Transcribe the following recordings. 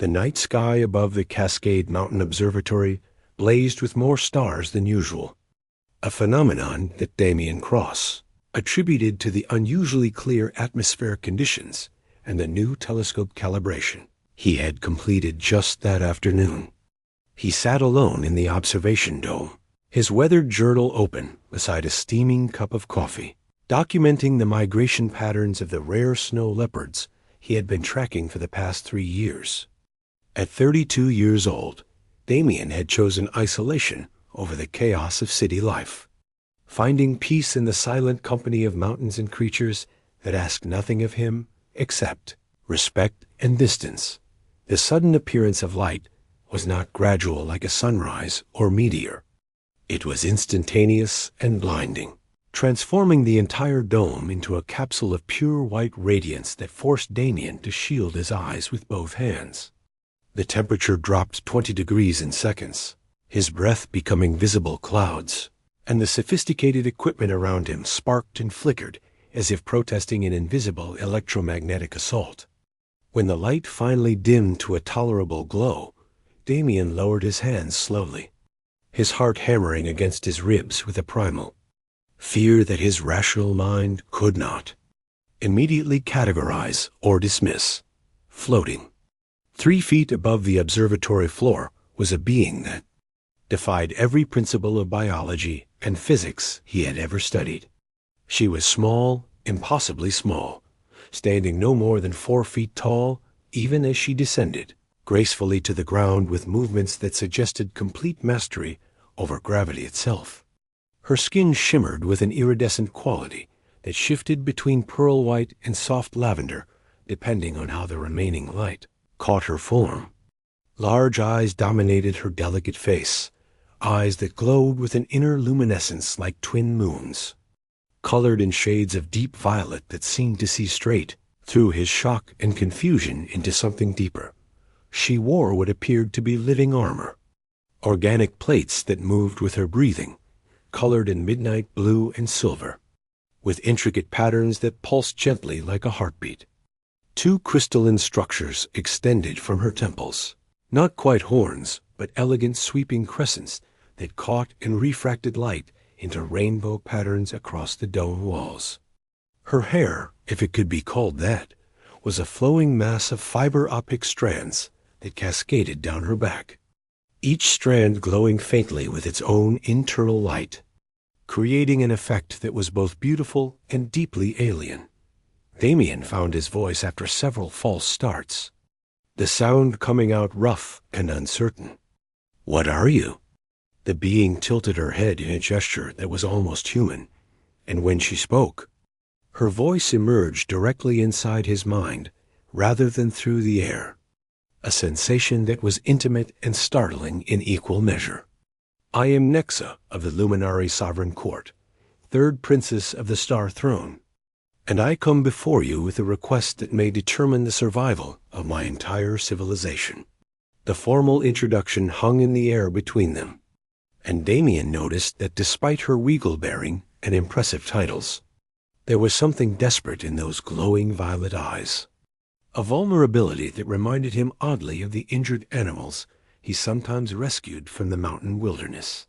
The night sky above the Cascade Mountain Observatory blazed with more stars than usual, a phenomenon that Damien Cross attributed to the unusually clear atmospheric conditions and the new telescope calibration he had completed just that afternoon. He sat alone in the observation dome, his weathered journal open beside a steaming cup of coffee, documenting the migration patterns of the rare snow leopards he had been tracking for the past 3 years. At 32 years old, Damien had chosen isolation over the chaos of city life, finding peace in the silent company of mountains and creatures that asked nothing of him except respect and distance. The sudden appearance of light was not gradual like a sunrise or meteor. It was instantaneous and blinding, transforming the entire dome into a capsule of pure white radiance that forced Damien to shield his eyes with both hands. The temperature dropped 20 degrees in seconds, his breath becoming visible clouds, and the sophisticated equipment around him sparked and flickered as if protesting an invisible electromagnetic assault. When the light finally dimmed to a tolerable glow, Damien lowered his hands slowly, his heart hammering against his ribs with a primal fear that his rational mind could not immediately categorize or dismiss. Floating 3 feet above the observatory floor was a being that defied every principle of biology and physics he had ever studied. She was small, impossibly small, standing no more than 4 feet tall, even as she descended gracefully to the ground with movements that suggested complete mastery over gravity itself. Her skin shimmered with an iridescent quality that shifted between pearl white and soft lavender, depending on how the remaining light caught her form. Large eyes dominated her delicate face, eyes that glowed with an inner luminescence like twin moons, colored in shades of deep violet that seemed to see straight through his shock and confusion into something deeper. She wore what appeared to be living armor, organic plates that moved with her breathing, colored in midnight blue and silver, with intricate patterns that pulsed gently like a heartbeat. 2 crystalline structures extended from her temples, not quite horns, but elegant sweeping crescents that caught and refracted light into rainbow patterns across the dome walls. Her hair, if it could be called that, was a flowing mass of fiber-optic strands that cascaded down her back, each strand glowing faintly with its own internal light, creating an effect that was both beautiful and deeply alien. Damien found his voice after several false starts, the sound coming out rough and uncertain. "What are you?" The being tilted her head in a gesture that was almost human, and when she spoke, her voice emerged directly inside his mind rather than through the air, a sensation that was intimate and startling in equal measure. "I am Nexa of the Luminary Sovereign Court, 3rd Princess of the Star Throne, and I come before you with a request that may determine the survival of my entire civilization." The formal introduction hung in the air between them, and Damien noticed that despite her regal bearing and impressive titles, there was something desperate in those glowing violet eyes, a vulnerability that reminded him oddly of the injured animals he sometimes rescued from the mountain wilderness.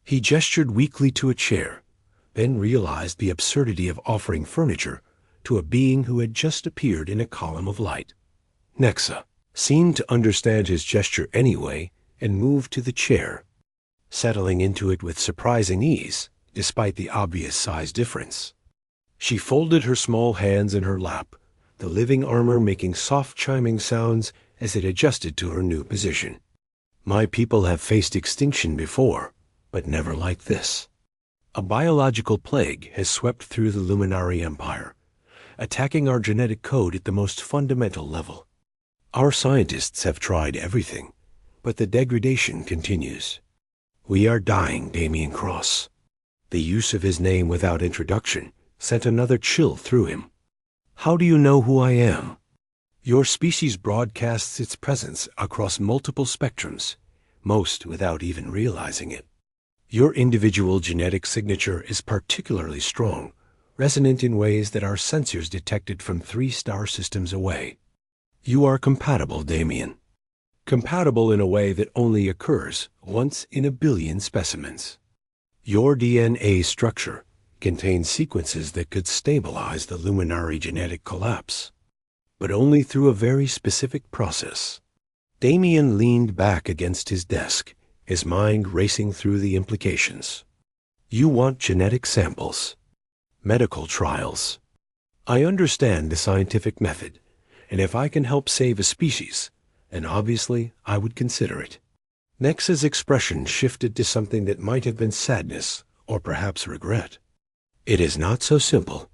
He gestured weakly to a chair, then realized the absurdity of offering furniture to a being who had just appeared in a column of light. Nexa seemed to understand his gesture anyway and moved to the chair, settling into it with surprising ease despite the obvious size difference. She folded her small hands in her lap, the living armor making soft chiming sounds as it adjusted to her new position. "My people have faced extinction before, but never like this. A biological plague has swept through the Luminary Empire, attacking our genetic code at the most fundamental level. Our scientists have tried everything, but the degradation continues. We are dying, Damien Cross." The use of his name without introduction sent another chill through him. "How do you know who I am?" "Your species broadcasts its presence across multiple spectrums, most without even realizing it. Your individual genetic signature is particularly strong, resonant in ways that our sensors detected from 3 star systems away. You are compatible, Damien. compatible in a way that only occurs once in a billion specimens. Your DNA structure contains sequences that could stabilize the luminary genetic collapse, but only through a very specific process. Damien leaned back against his desk, his mind racing through the implications. You want genetic samples, medical trials. I understand the scientific method, and if I can help save a species, then obviously I would consider it. Nexa's expression shifted to something that might have been sadness or perhaps regret. It is not so simple.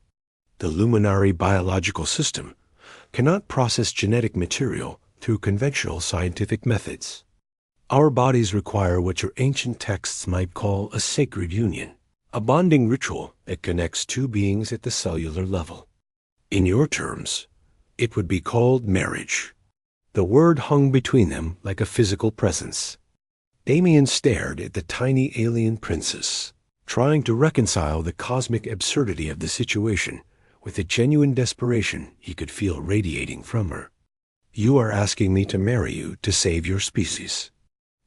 The luminary biological system cannot process genetic material through conventional scientific methods. Our bodies require what your ancient texts might call a sacred union, a bonding ritual that connects two beings at the cellular level. In your terms, it would be called marriage. The word hung between them like a physical presence. Damien stared at the tiny alien princess, trying to reconcile the cosmic absurdity of the situation with the genuine desperation he could feel radiating from her. You are asking me to marry you to save your species.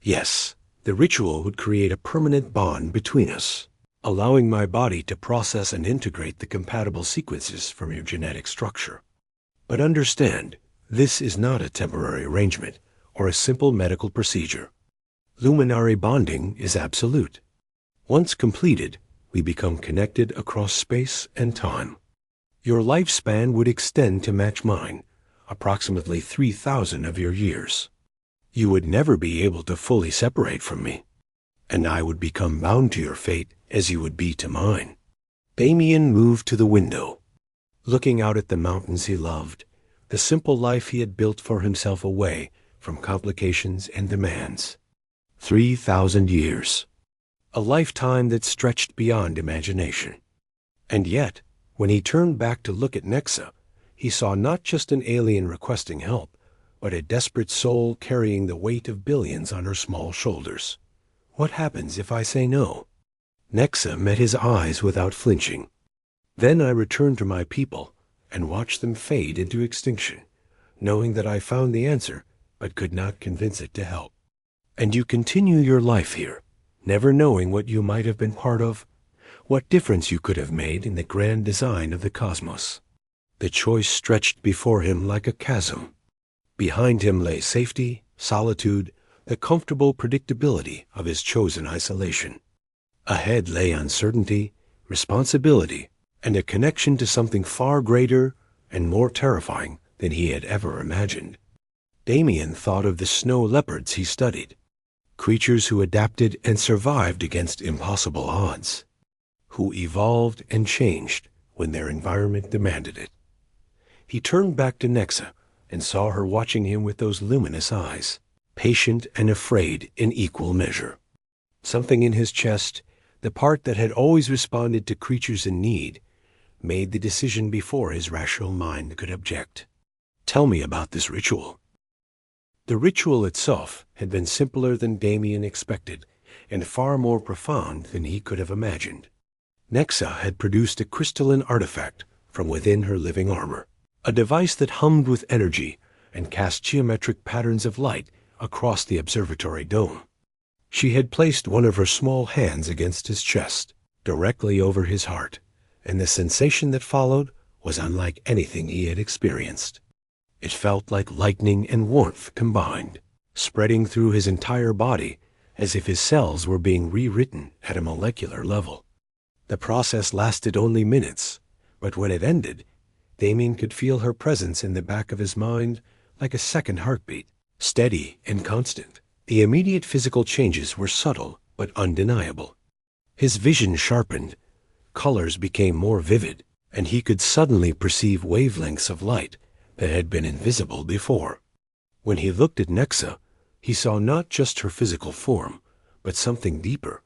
Yes, the ritual would create a permanent bond between us, allowing my body to process and integrate the compatible sequences from your genetic structure. But understand, this is not a temporary arrangement or a simple medical procedure. Luminary bonding is absolute. Once completed, we become connected across space and time. Your lifespan would extend to match mine, approximately 3,000 of your years. You would never be able to fully separate from me, and I would become bound to your fate as you would be to mine. Damien moved to the window, looking out at the mountains he loved, the simple life he had built for himself away from complications and demands. 3,000 years. A lifetime that stretched beyond imagination. And yet, when he turned back to look at Nexa, he saw not just an alien requesting help, but a desperate soul carrying the weight of billions on her small shoulders. What happens if I say no? Nexa met his eyes without flinching. Then I returned to my people and watched them fade into extinction, knowing that I found the answer, but could not convince it to help. And you continue your life here, never knowing what you might have been part of, what difference you could have made in the grand design of the cosmos. The choice stretched before him like a chasm. Behind him lay safety, solitude, the comfortable predictability of his chosen isolation. Ahead lay uncertainty, responsibility, and a connection to something far greater and more terrifying than he had ever imagined. Damien thought of the snow leopards he studied, creatures who adapted and survived against impossible odds, who evolved and changed when their environment demanded it. He turned back to Nexa and saw her watching him with those luminous eyes, patient and afraid in equal measure. Something in his chest, the part that had always responded to creatures in need, made the decision before his rational mind could object. Tell me about this ritual. The ritual itself had been simpler than Damien expected, and far more profound than he could have imagined. Nexa had produced a crystalline artifact from within her living armor, a device that hummed with energy and cast geometric patterns of light across the observatory dome. She had placed one of her small hands against his chest, directly over his heart, and the sensation that followed was unlike anything he had experienced. It felt like lightning and warmth combined, spreading through his entire body as if his cells were being rewritten at a molecular level. The process lasted only minutes, but when it ended, Damien could feel her presence in the back of his mind like a second heartbeat, steady and constant. The immediate physical changes were subtle but undeniable. His vision sharpened, colors became more vivid, and he could suddenly perceive wavelengths of light that had been invisible before. When he looked at Nexa, he saw not just her physical form, but something deeper,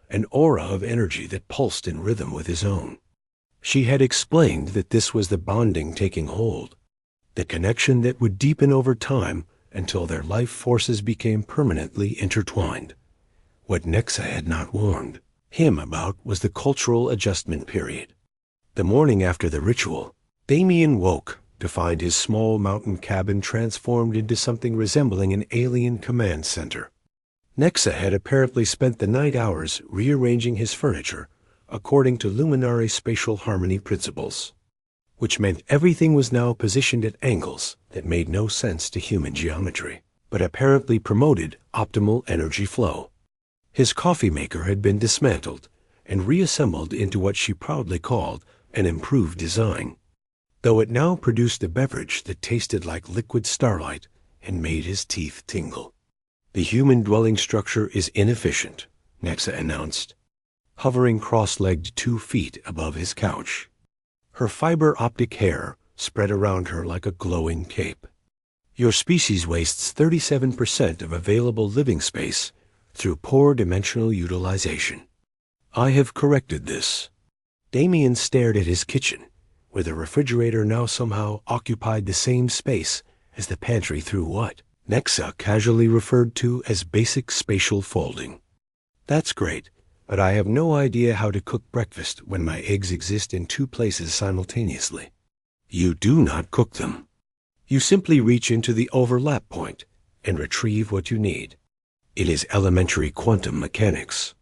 an aura of energy that pulsed in rhythm with his own. She had explained that this was the bonding taking hold, the connection that would deepen over time until their life forces became permanently intertwined. What Nexa had not warned him about was the cultural adjustment period. The morning after the ritual, Damien woke to find his small mountain cabin transformed into something resembling an alien command center. Nexa had apparently spent the night hours rearranging his furniture according to luminary spatial harmony principles, which meant everything was now positioned at angles that made no sense to human geometry, but apparently promoted optimal energy flow. His coffee maker had been dismantled and reassembled into what she proudly called an improved design, though it now produced a beverage that tasted like liquid starlight and made his teeth tingle. "The human dwelling structure is inefficient," Nexa announced, hovering cross-legged 2 feet above his couch. Her fiber-optic hair spread around her like a glowing cape. "Your species wastes 37% of available living space through poor dimensional utilization. I have corrected this." Damien stared at his kitchen, where the refrigerator now somehow occupied the same space as the pantry through what Nexa casually referred to as basic spatial folding. "That's great, but I have no idea how to cook breakfast when my eggs exist in 2 places simultaneously." "You do not cook them. You simply reach into the overlap point and retrieve what you need. It is elementary quantum mechanics."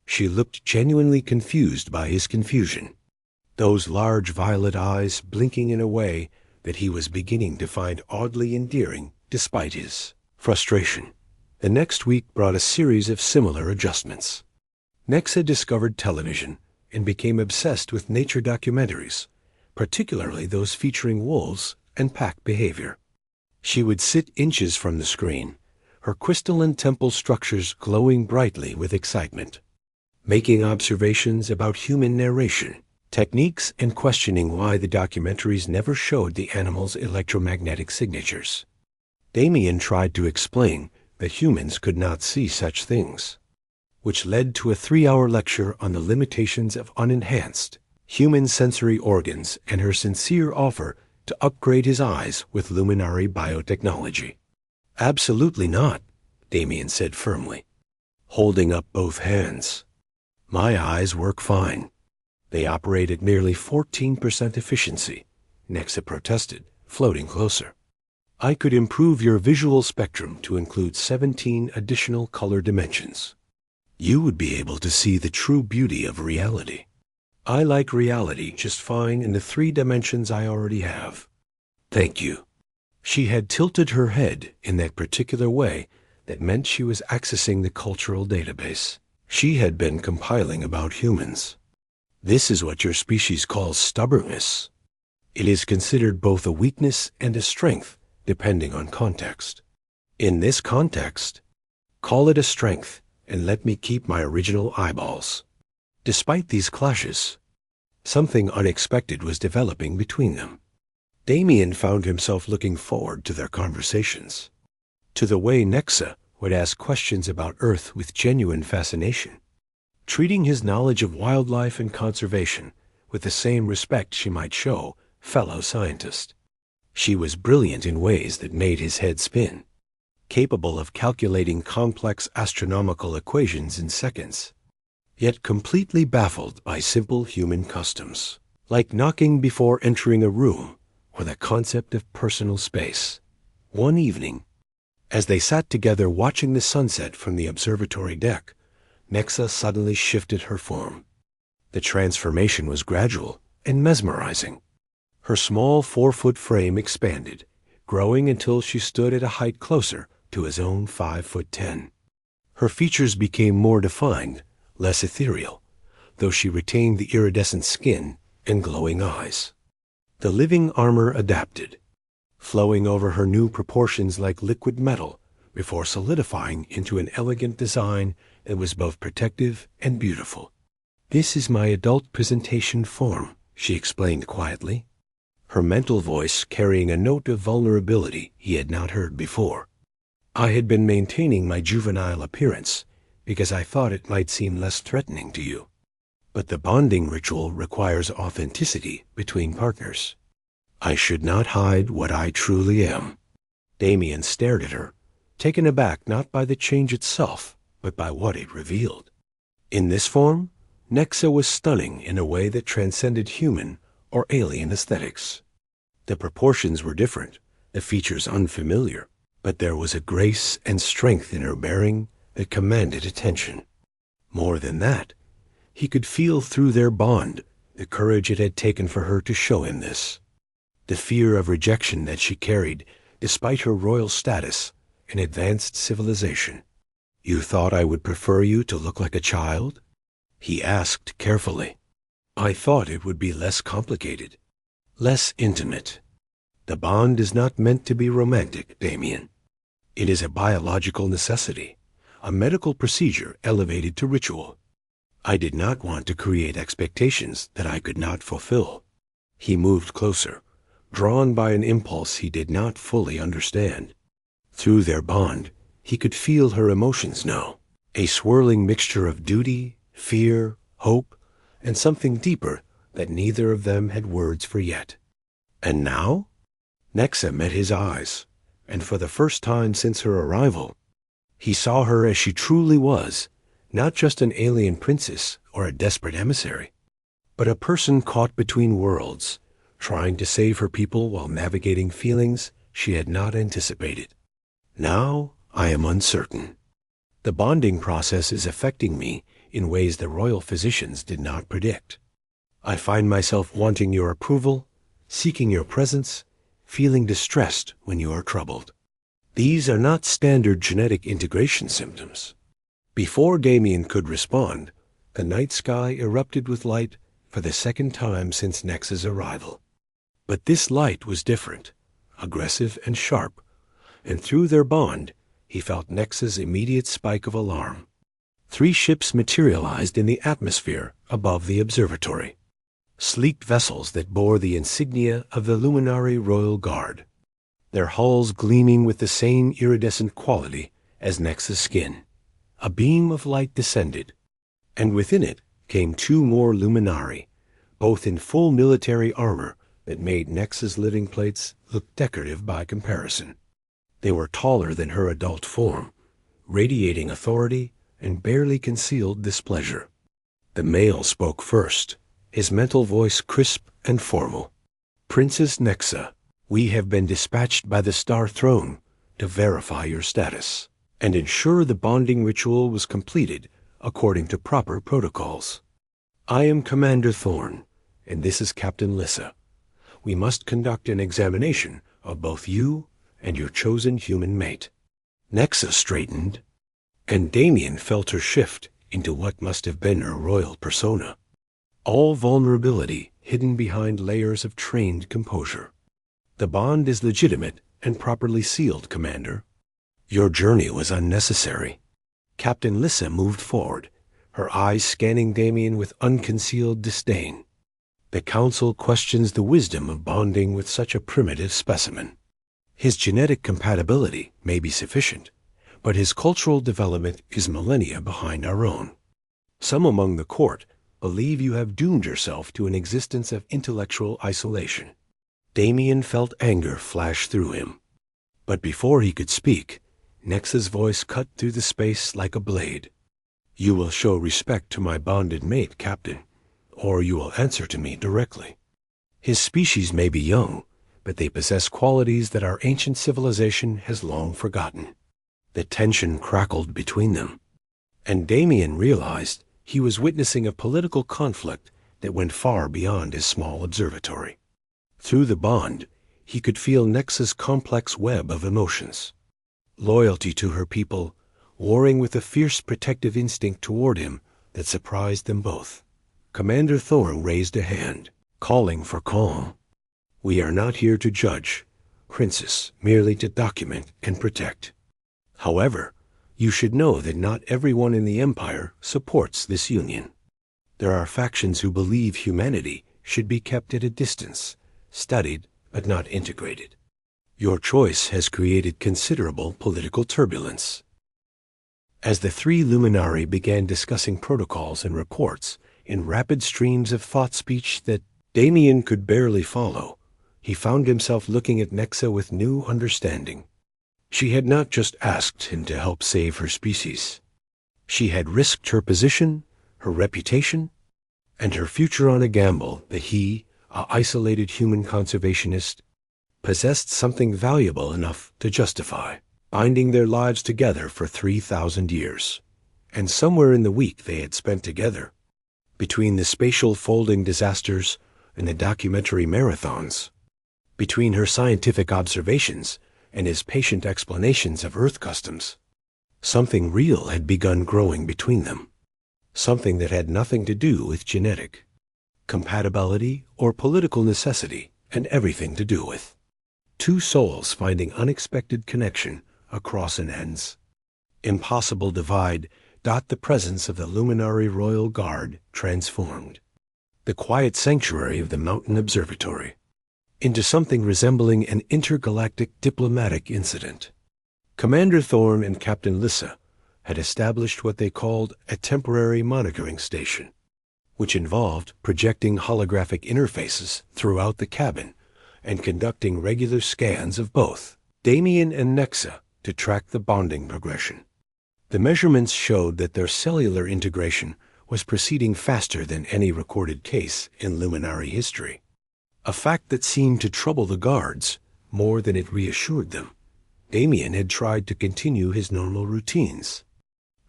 She looked genuinely confused by his confusion, those large violet eyes blinking in a way that he was beginning to find oddly endearing despite his frustration. The next week brought a series of similar adjustments. Nexa discovered television and became obsessed with nature documentaries, particularly those featuring wolves and pack behavior. She would sit inches from the screen, her crystalline temple structures glowing brightly with excitement, making observations about human narration techniques and questioning why the documentaries never showed the animals' electromagnetic signatures. Damien tried to explain that humans could not see such things, which led to a 3-hour lecture on the limitations of unenhanced human sensory organs and her sincere offer to upgrade his eyes with luminary biotechnology. "Absolutely not," Damien said firmly, holding up both hands. "My eyes work fine. They operate at merely 14% efficiency," Nexa protested, floating closer. "I could improve your visual spectrum to include 17 additional color dimensions. You would be able to see the true beauty of reality. I like reality just fine in the 3 dimensions I already have. Thank you." She had tilted her head in that particular way that meant she was accessing the cultural database she had been compiling about humans. "This is what your species calls stubbornness. It is considered both a weakness and a strength, depending on context. In this context, call it a strength and let me keep my original eyeballs." Despite these clashes, something unexpected was developing between them. Damien found himself looking forward to their conversations, to the way Nexa would ask questions about Earth with genuine fascination, treating his knowledge of wildlife and conservation with the same respect she might show fellow scientists. She was brilliant in ways that made his head spin, capable of calculating complex astronomical equations in seconds, yet completely baffled by simple human customs, like knocking before entering a room or the concept of personal space. One evening, as they sat together watching the sunset from the observatory deck, Nexa suddenly shifted her form. The transformation was gradual and mesmerizing. Her small 4-foot frame expanded, growing until she stood at a height closer to his own 5'10". Her features became more defined, less ethereal, though she retained the iridescent skin and glowing eyes. The living armor adapted, flowing over her new proportions like liquid metal before solidifying into an elegant design that was both protective and beautiful. "This is my adult presentation form," she explained quietly, her mental voice carrying a note of vulnerability he had not heard before. "I had been maintaining my juvenile appearance because I thought it might seem less threatening to you. But the bonding ritual requires authenticity between partners. I should not hide what I truly am." Damien stared at her, taken aback not by the change itself, but by what it revealed. In this form, Nexa was stunning in a way that transcended human or alien aesthetics. The proportions were different, the features unfamiliar, but there was a grace and strength in her bearing that commanded attention. More than that, he could feel through their bond the courage it had taken for her to show him this. The fear of rejection that she carried, despite her royal status and advanced civilization. "You thought I would prefer you to look like a child?" he asked carefully. "I thought it would be less complicated, less intimate. The bond is not meant to be romantic, Damien. It is a biological necessity, a medical procedure elevated to ritual. I did not want to create expectations that I could not fulfill." He moved closer, drawn by an impulse he did not fully understand. Through their bond, he could feel her emotions now, a swirling mixture of duty, fear, hope, and something deeper that neither of them had words for yet. And now? Nexa met his eyes, and for the first time since her arrival, he saw her as she truly was, not just an alien princess or a desperate emissary, but a person caught between worlds, trying to save her people while navigating feelings she had not anticipated. "Now I am uncertain. The bonding process is affecting me in ways the royal physicians did not predict. I find myself wanting your approval, seeking your presence, feeling distressed when you are troubled. These are not standard genetic integration symptoms." Before Damien could respond, the night sky erupted with light for the second time since Nexa's arrival. But this light was different, aggressive and sharp, and through their bond, he felt Nexa's immediate spike of alarm. 3 ships materialized in the atmosphere above the observatory. Sleek vessels that bore the insignia of the Luminary Royal Guard, their hulls gleaming with the same iridescent quality as Nexa's skin. A beam of light descended, and within it came 2 more Luminari, both in full military armor that made Nexa's living plates look decorative by comparison. They were taller than her adult form, radiating authority and barely concealed displeasure. The male spoke first, his mental voice crisp and formal. "Princess Nexa, we have been dispatched by the Star Throne to verify your status and ensure the bonding ritual was completed according to proper protocols. I am Commander Thorn, and this is Captain Lissa. We must conduct an examination of both you and your chosen human mate." Nexa straightened, and Damien felt her shift into what must have been her royal persona. All vulnerability hidden behind layers of trained composure. "The bond is legitimate and properly sealed, Commander. Your journey was unnecessary." Captain Lissa moved forward, her eyes scanning Damien with unconcealed disdain. "The Council questions the wisdom of bonding with such a primitive specimen. His genetic compatibility may be sufficient, but his cultural development is millennia behind our own. Some among the court believe you have doomed yourself to an existence of intellectual isolation." Damien felt anger flash through him. But before he could speak, Nexa's voice cut through the space like a blade. "You will show respect to my bonded mate, Captain, or you will answer to me directly. His species may be young, but they possess qualities that our ancient civilization has long forgotten." The tension crackled between them, and Damien realized he was witnessing a political conflict that went far beyond his small observatory. Through the bond, he could feel Nexa's complex web of emotions. Loyalty to her people, warring with a fierce protective instinct toward him that surprised them both. Commander Thorn raised a hand, calling for calm. "We are not here to judge, Princess, merely to document and protect. However, you should know that not everyone in the Empire supports this union. There are factions who believe humanity should be kept at a distance, studied but not integrated. Your choice has created considerable political turbulence." As the 3 Luminari began discussing protocols and reports in rapid streams of thought speech that Damien could barely follow, he found himself looking at Nexa with new understanding. She had not just asked him to help save her species. She had risked her position, her reputation, and her future on a gamble that he, a isolated human conservationist, possessed something valuable enough to justify binding their lives together for 3,000 years. And somewhere in the week they had spent together, between the spatial folding disasters and the documentary marathons, between her scientific observations and his patient explanations of Earth customs, something real had begun growing between them, something that had nothing to do with genetic compatibility or political necessity, and everything to do with two souls finding unexpected connection across an ends impossible divide. The presence of the luminary royal guard transformed the quiet sanctuary of the mountain observatory into something resembling an intergalactic diplomatic incident. Commander Thorne and Captain Lissa had established what they called a temporary monitoring station, which involved projecting holographic interfaces throughout the cabin and conducting regular scans of both Damien and Nexa to track the bonding progression. The measurements showed that their cellular integration was proceeding faster than any recorded case in luminary history, a fact that seemed to trouble the guards more than it reassured them. Damien had tried to continue his normal routines,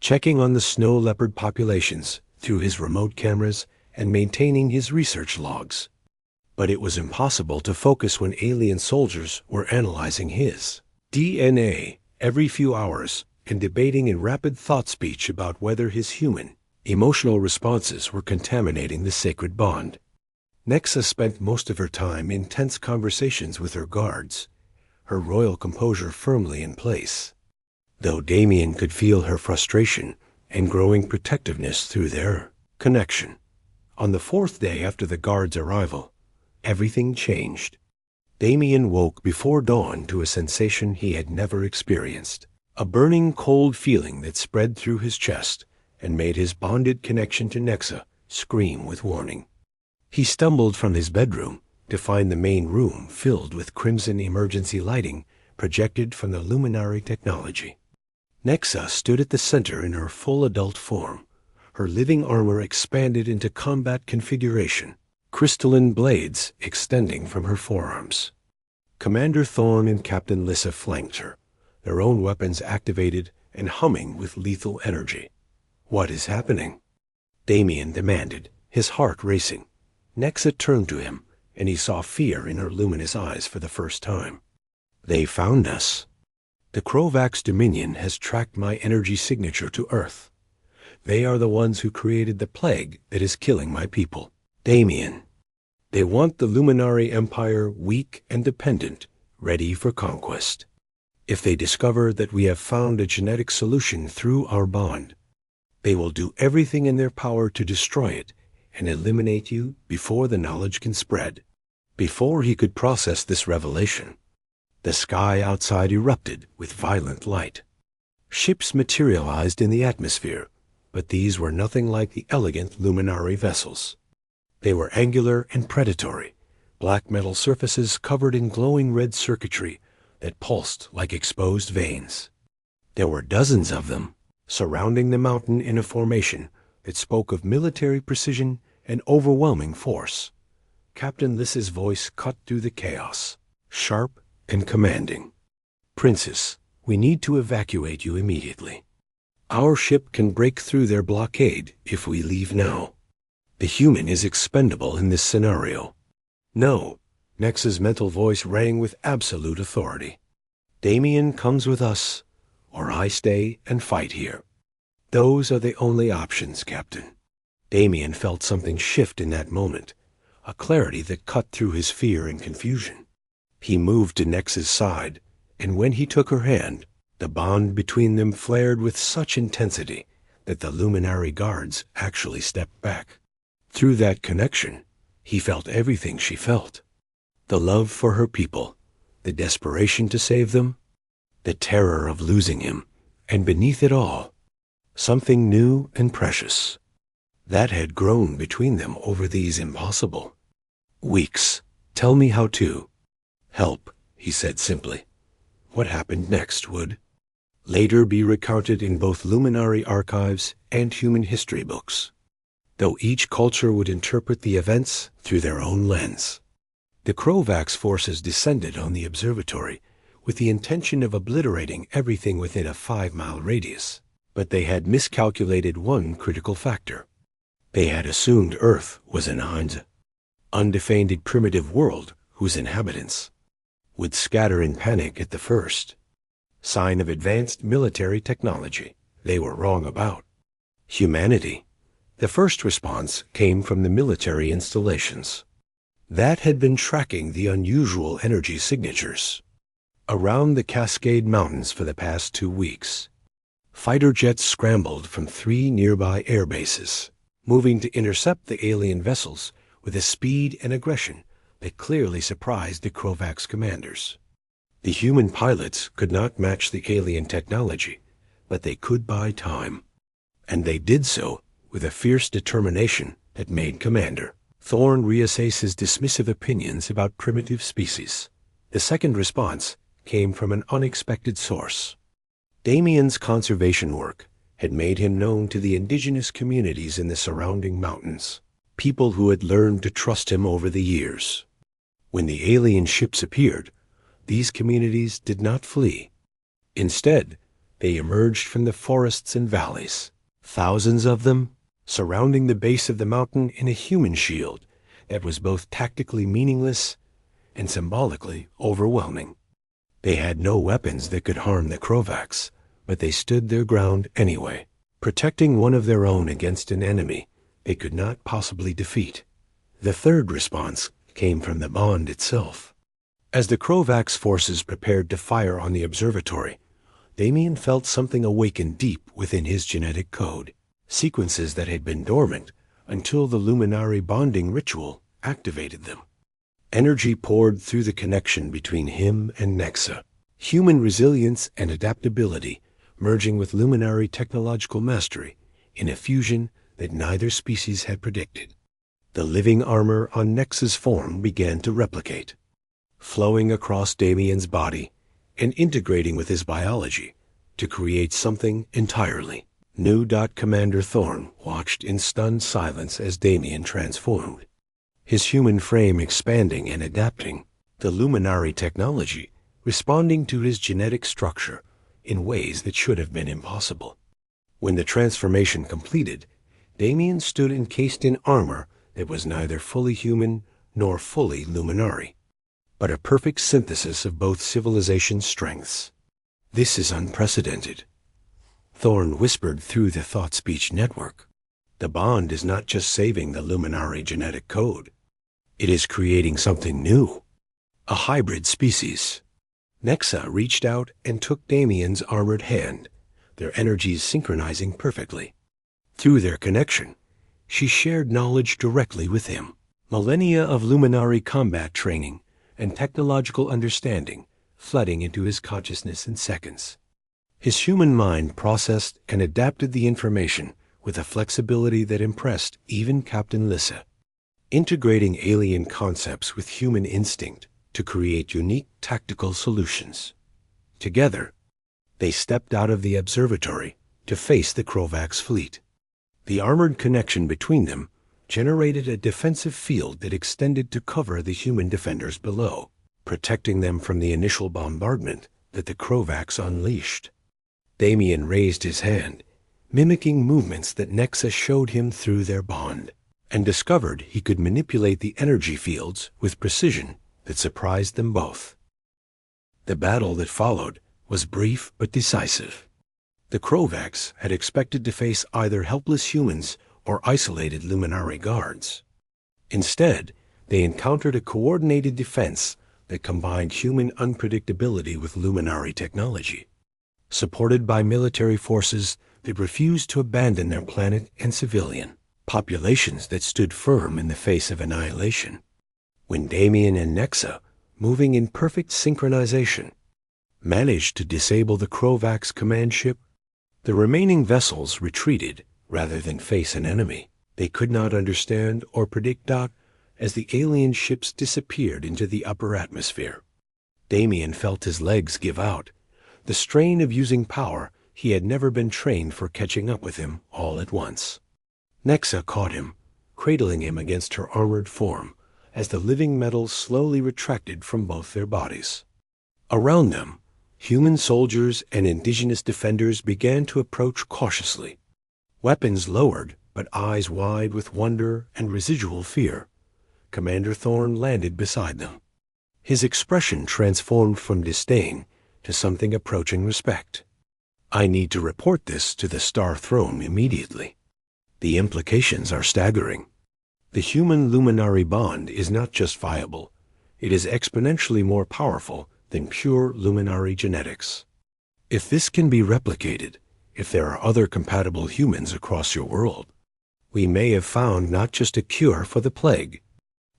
checking on the snow leopard populations through his remote cameras and maintaining his research logs. But it was impossible to focus when alien soldiers were analyzing his DNA every few hours and debating in rapid thought speech about whether his human, emotional responses were contaminating the sacred bond. Nexa spent most of her time in tense conversations with her guards, her royal composure firmly in place, though Damien could feel her frustration and growing protectiveness through their connection. On the fourth day after the guard's arrival, everything changed. Damien woke before dawn to a sensation he had never experienced. A burning cold feeling that spread through his chest and made his bonded connection to Nexa scream with warning. He stumbled from his bedroom to find the main room filled with crimson emergency lighting projected from the luminary technology. Nexa stood at the center in her full adult form, her living armor expanded into combat configuration, crystalline blades extending from her forearms. Commander Thorne and Captain Lissa flanked her, their own weapons activated and humming with lethal energy. "What is happening?" Damien demanded, his heart racing. Nexa turned to him, and he saw fear in her luminous eyes for the first time. "They found us. The Krovax Dominion has tracked my energy signature to Earth. They are the ones who created the plague that is killing my people. Damien, they want the Luminary Empire weak and dependent, ready for conquest. If they discover that we have found a genetic solution through our bond, they will do everything in their power to destroy it and eliminate you before the knowledge can spread." Before he could process this revelation, the sky outside erupted with violent light. Ships materialized in the atmosphere, but these were nothing like the elegant luminary vessels. They were angular and predatory, black metal surfaces covered in glowing red circuitry that pulsed like exposed veins. There were dozens of them, surrounding the mountain in a formation that spoke of military precision and overwhelming force. Captain Lissa's voice cut through the chaos, sharp and commanding. "Princess, we need to evacuate you immediately. Our ship can break through their blockade if we leave now. The human is expendable in this scenario." "No." Nexa's mental voice rang with absolute authority. "Damien comes with us, or I stay and fight here. Those are the only options, Captain." Damien felt something shift in that moment, a clarity that cut through his fear and confusion. He moved to Nexa's side, and when he took her hand, the bond between them flared with such intensity that the luminary guards actually stepped back. Through that connection, he felt everything she felt. The love for her people, the desperation to save them, the terror of losing him, and beneath it all, something new and precious that had grown between them over these impossible weeks. "Tell me how to help," he said simply. What happened next would later be recounted in both luminary archives and human history books, though each culture would interpret the events through their own lens. The Krovax forces descended on the observatory with the intention of obliterating everything within a 5-mile radius. But they had miscalculated one critical factor. They had assumed Earth was an undefended primitive world whose inhabitants would scatter in panic at the first sign of advanced military technology. They were wrong about humanity. The first response came from the military installations that had been tracking the unusual energy signatures around the Cascade Mountains for the past 2 weeks. Fighter jets scrambled from 3 nearby air bases, moving to intercept the alien vessels with a speed and aggression that clearly surprised the Krovax commanders. The human pilots could not match the alien technology, but they could buy time. And they did so with a fierce determination that made Commander Thorn reassess his dismissive opinions about primitive species. The second response came from an unexpected source. Damien's conservation work had made him known to the indigenous communities in the surrounding mountains, people who had learned to trust him over the years. When the alien ships appeared, these communities did not flee. Instead, they emerged from the forests and valleys, thousands of them, surrounding the base of the mountain in a human shield that was both tactically meaningless and symbolically overwhelming. They had no weapons that could harm the Krovax, but they stood their ground anyway, protecting one of their own against an enemy they could not possibly defeat. The third response came from the bond itself. As the Krovax forces prepared to fire on the observatory, Damien felt something awaken deep within his genetic code, sequences that had been dormant until the luminary bonding ritual activated them. Energy poured through the connection between him and Nexa, human resilience and adaptability merging with luminary technological mastery in a fusion that neither species had predicted. The living armor on Nexa's form began to replicate, flowing across Damien's body and integrating with his biology to create something entirely new. Commander Thorn watched in stunned silence as Damien transformed, his human frame expanding and adapting, the luminary technology responding to his genetic structure in ways that should have been impossible. When the transformation completed, Damien stood encased in armor that was neither fully human nor fully luminary, but a perfect synthesis of both civilization's strengths. "This is unprecedented," Thorn whispered through the thought-speech network. "The bond is not just saving the luminary genetic code. It is creating something new, a hybrid species." Nexa reached out and took Damien's armored hand, their energies synchronizing perfectly. Through their connection, she shared knowledge directly with him. Millennia of luminary combat training and technological understanding flooding into his consciousness in seconds. His human mind processed and adapted the information with a flexibility that impressed even Captain Lissa, integrating alien concepts with human instinct to create unique tactical solutions. Together, they stepped out of the observatory to face the Krovax fleet. The armored connection between them generated a defensive field that extended to cover the human defenders below, protecting them from the initial bombardment that the Krovax unleashed. Damien raised his hand, mimicking movements that Nexa showed him through their bond, and discovered he could manipulate the energy fields with precision that surprised them both. The battle that followed was brief but decisive. The Krovax had expected to face either helpless humans or isolated luminary guards. Instead, they encountered a coordinated defense that combined human unpredictability with luminary technology, supported by military forces that refused to abandon their planet and civilian populations that stood firm in the face of annihilation. When Damien and Nexa, moving in perfect synchronization, managed to disable the Krovax command ship, the remaining vessels retreated rather than face an enemy they could not understand or predict. As the alien ships disappeared into the upper atmosphere, Damien felt his legs give out, the strain of using power he had never been trained for catching up with him all at once. Nexa caught him, cradling him against her armored form, as the living metals slowly retracted from both their bodies. Around them, human soldiers and indigenous defenders began to approach cautiously, weapons lowered but eyes wide with wonder and residual fear. Commander Thorne landed beside them. His expression transformed from disdain to something approaching respect. "I need to report this to the Star Throne immediately. The implications are staggering. The human-luminary bond is not just viable, it is exponentially more powerful than pure luminary genetics. If this can be replicated, if there are other compatible humans across your world, we may have found not just a cure for the plague,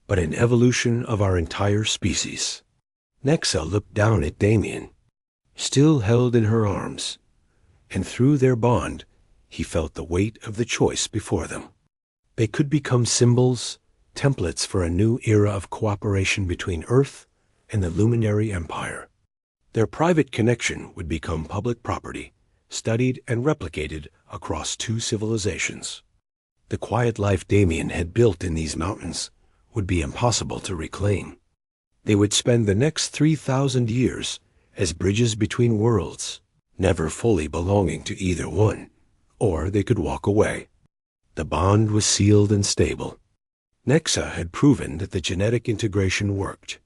but an evolution of our entire species." Nexa looked down at Damien, still held in her arms, and through their bond, he felt the weight of the choice before them. They could become symbols, templates for a new era of cooperation between Earth and the Luminary Empire. Their private connection would become public property, studied and replicated across two civilizations. The quiet life Damien had built in these mountains would be impossible to reclaim. They would spend the next 3,000 years as bridges between worlds, never fully belonging to either one, or they could walk away. The bond was sealed and stable. Nexa had proven that the genetic integration worked.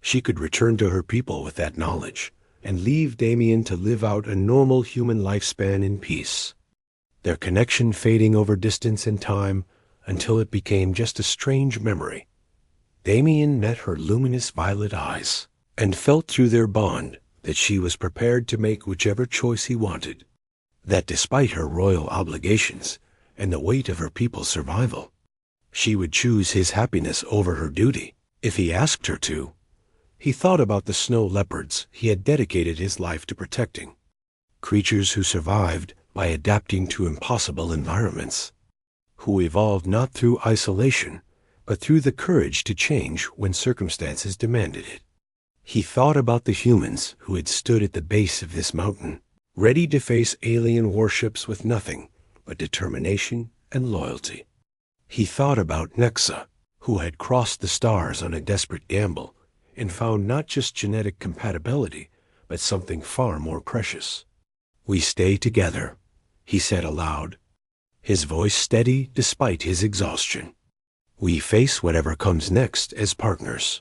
She could return to her people with that knowledge and leave Damien to live out a normal human lifespan in peace, their connection fading over distance and time until it became just a strange memory. Damien met her luminous violet eyes and felt through their bond that she was prepared to make whichever choice he wanted, that despite her royal obligations and the weight of her people's survival, she would choose his happiness over her duty if he asked her to. He thought about the snow leopards he had dedicated his life to protecting, creatures who survived by adapting to impossible environments, who evolved not through isolation, but through the courage to change when circumstances demanded it. He thought about the humans who had stood at the base of this mountain, ready to face alien warships with nothing but determination and loyalty. He thought about Nexa, who had crossed the stars on a desperate gamble and found not just genetic compatibility, but something far more precious. "We stay together," he said aloud, his voice steady despite his exhaustion. "We face whatever comes next as partners.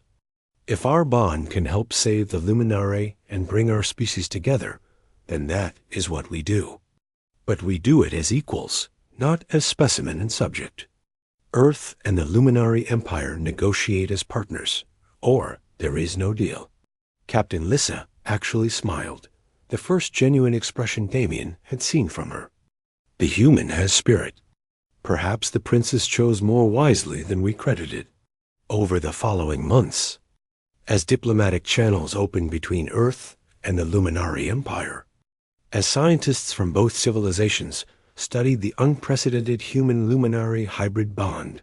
If our bond can help save the Luminare and bring our species together, then that is what we do. But we do it as equals, not as specimen and subject. Earth and the Luminary Empire negotiate as partners, or there is no deal." Captain Lissa actually smiled, the first genuine expression Damien had seen from her. "The human has spirit. Perhaps the princess chose more wisely than we credited." Over the following months, as diplomatic channels opened between Earth and the Luminary Empire, as scientists from both civilizations studied the unprecedented human-luminary hybrid bond,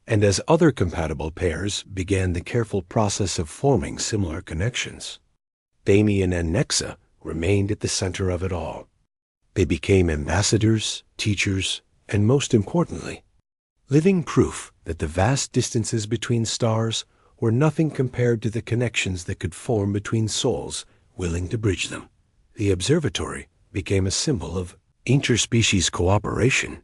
and as other compatible pairs began the careful process of forming similar connections, Damien and Nexa remained at the center of it all. They became ambassadors, teachers, and most importantly, living proof that the vast distances between stars were nothing compared to the connections that could form between souls willing to bridge them. The observatory became a symbol of interspecies cooperation,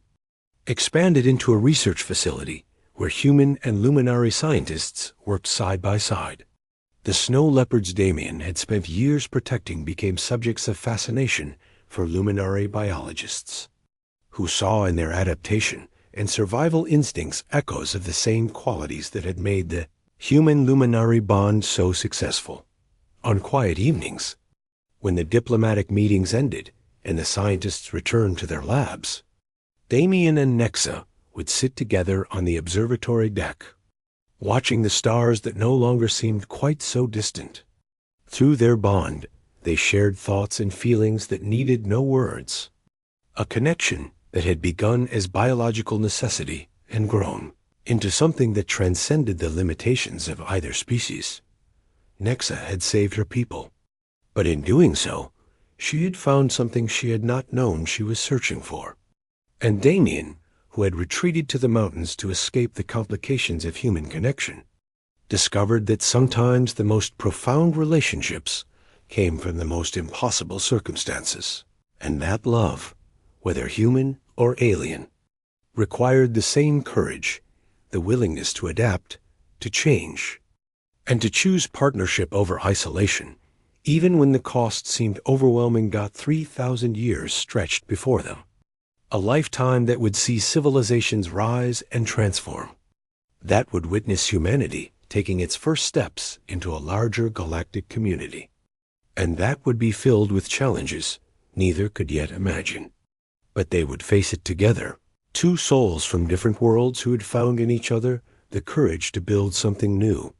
expanded into a research facility where human and luminary scientists worked side by side. The snow leopards Damien had spent years protecting became subjects of fascination for luminary biologists, who saw in their adaptation and survival instincts echoes of the same qualities that had made the human-luminary bond so successful. On quiet evenings, when the diplomatic meetings ended and the scientists returned to their labs, Damien and Nexa would sit together on the observatory deck, watching the stars that no longer seemed quite so distant. Through their bond, they shared thoughts and feelings that needed no words, a connection that had begun as biological necessity and grown into something that transcended the limitations of either species. Nexa had saved her people, but in doing so, she had found something she had not known she was searching for. And Damien, who had retreated to the mountains to escape the complications of human connection, discovered that sometimes the most profound relationships came from the most impossible circumstances, and that love, whether human or alien, required the same courage, the willingness to adapt, to change, and to choose partnership over isolation, even when the cost seemed overwhelming. 3,000 years stretched before them, a lifetime that would see civilizations rise and transform, that would witness humanity taking its first steps into a larger galactic community, and that would be filled with challenges neither could yet imagine. But they would face it together, two souls from different worlds who had found in each other the courage to build something new,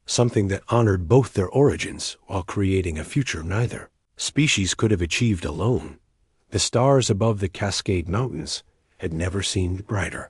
something that honored both their origins while creating a future neither species could have achieved alone. The stars above the Cascade Mountains had never seemed brighter.